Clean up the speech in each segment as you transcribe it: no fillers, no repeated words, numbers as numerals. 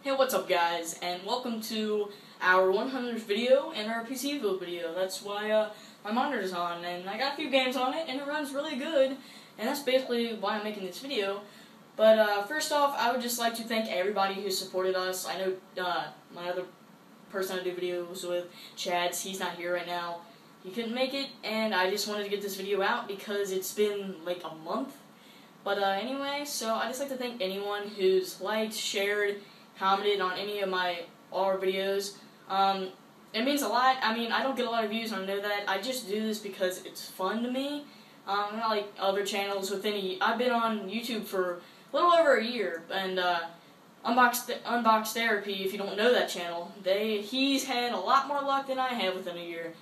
Hey, what's up guys, and welcome to our 100th video and our PC build video. That's why my monitor's on, and I got a few games on it, and it runs really good, and that's basically why I'm making this video. But first off, I would just like to thank everybody who supported us. I know my other person I do videos with, Chad, he's not here right now. He couldn't make it, and I just wanted to get this video out because it's been like a month. But anyway, so I just like to thank anyone who's liked, shared, commented on any of our videos. It means a lot. I mean, I don't get a lot of views, I know that. I just do this because it's fun to me. Not like other channels with any. I've been on YouTube for a little over a year, and Unbox Therapy, if you don't know that channel, he's had a lot more luck than I have within a year.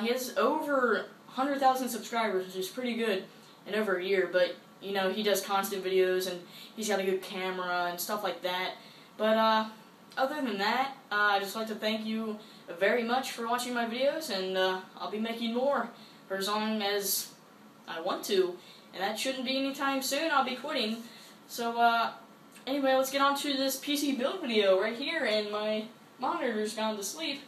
He has over 100,000 subscribers, which is pretty good in over a year, but you know, he does constant videos, and he's got a good camera and stuff like that. But other than that, I'd just like to thank you very much for watching my videos, and I'll be making more for as long as I want to, and that shouldn't be anytime soon. I'll be quitting. So anyway, let's get on to this PC build video right here, and my monitor's gone to sleep,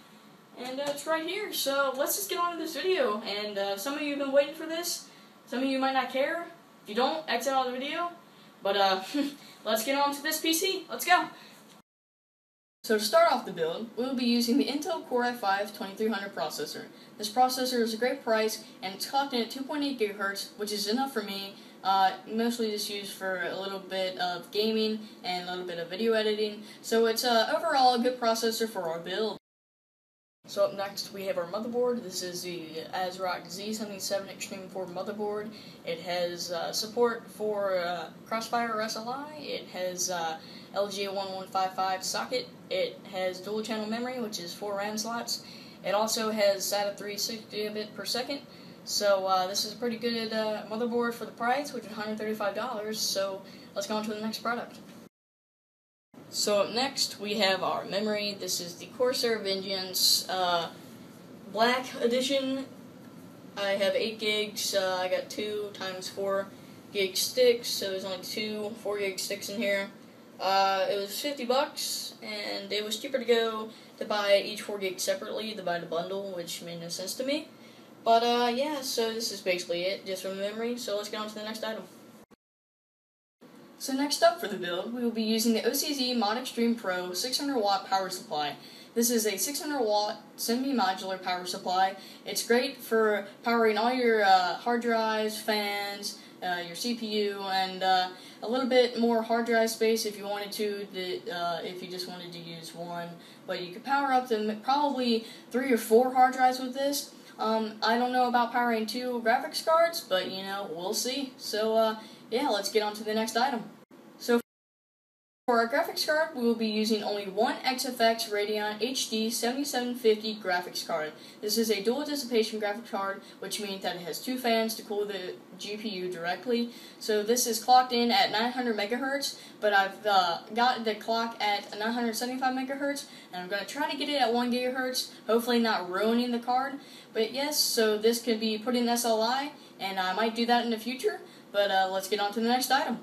and it's right here. So let's just get on to this video, and some of you have been waiting for this, some of you might not care. If you don't, exit out of the video, but let's get on to this PC. Let's go! So to start off the build, we will be using the Intel Core i5-2300 processor. This processor is a great price, and it's clocked in at 2.8 GHz, which is enough for me. Mostly just used for a little bit of gaming and a little bit of video editing. So it's overall a good processor for our build. So up next we have our motherboard. This is the ASRock Z77 Extreme 4 motherboard. It has support for Crossfire SLI. It has LGA1155 socket. It has dual channel memory, which is 4 RAM slots. It also has SATA 3 60-bit per second. So this is a pretty good motherboard for the price, which is $135. So let's go on to the next product. So up next we have our memory. This is the Corsair Vengeance Black Edition. I have 8 gigs. I got 2 times 4 gig sticks, so there's only 2 4 gig sticks in here. It was $50, and it was cheaper to go to buy each 4 gig separately to buy the bundle, which made no sense to me. But yeah, so this is basically it, just from memory. So let's get on to the next item. So next up for the build, we will be using the OCZ Mod Extreme Pro 600 watt power supply. This is a 600 watt semi-modular power supply. It's great for powering all your hard drives, fans, your CPU, and a little bit more hard drive space if you wanted to, if you just wanted to use one. But you could power up to probably 3 or 4 hard drives with this. I don't know about powering 2 graphics cards, but you know, we'll see. So yeah, let's get on to the next item. So for our graphics card, we will be using only one XFX Radeon HD 7750 graphics card. This is a dual dissipation graphics card, which means that it has 2 fans to cool the GPU directly. So this is clocked in at 900 megahertz, but I've got the clock at 975 megahertz, and I'm going to try to get it at 1 gigahertz, hopefully not ruining the card. But yes, so this could be put in SLI, and I might do that in the future. But let's get on to the next item.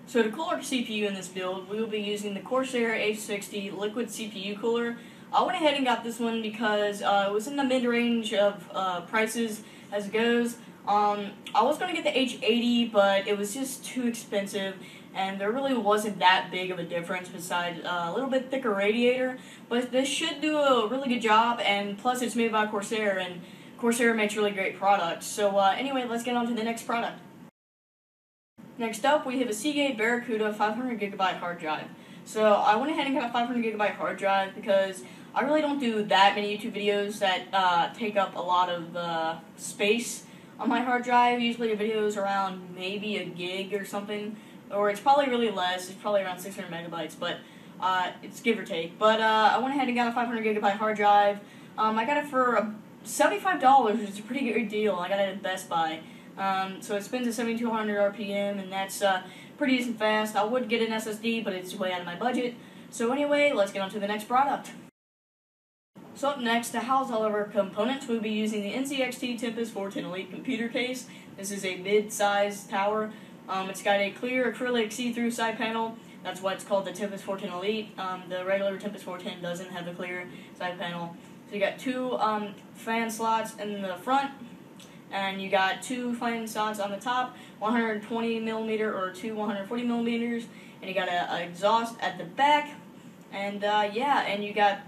So to cool our CPU in this build, we will be using the Corsair H60 Liquid CPU Cooler. I went ahead and got this one because it was in the mid-range of prices as it goes. I was going to get the H80, but it was just too expensive, and there really wasn't that big of a difference besides a little bit thicker radiator. But this should do a really good job, and plus it's made by Corsair, and Corsair makes really great products. So anyway, let's get on to the next product. Next up, we have a Seagate Barracuda 500GB hard drive. So I went ahead and got a 500GB hard drive because I really don't do that many YouTube videos that take up a lot of space on my hard drive. Usually the videos around maybe a gig or something, or it's probably really less. It's probably around 600 megabytes, but it's give or take. But I went ahead and got a 500GB hard drive. I got it for $75, which is a pretty good deal. I got it at Best Buy. So it spins at 7200 RPM, and that's pretty decent fast. I would get an SSD, but it's way out of my budget. So anyway, let's get on to the next product. So up next, to house all of our components, we'll be using the NZXT Tempest 410 Elite computer case. This is a mid-sized tower. It's got a clear acrylic see-through side panel. That's why it's called the Tempest 410 Elite. The regular Tempest 410 doesn't have the clear side panel. So you got two fan slots in the front, and you got two fan slots on the top, 120 millimeter or two 140 millimeters, and you got an exhaust at the back. And and you got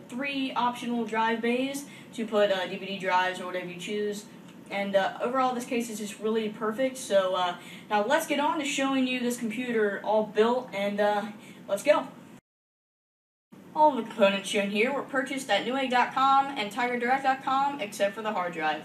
three optional drive bays to put DVD drives or whatever you choose. And overall, this case is just really perfect. So now let's get on to showing you this computer all built, and let's go. All the components shown here were purchased at Newegg.com and TigerDirect.com except for the hard drive.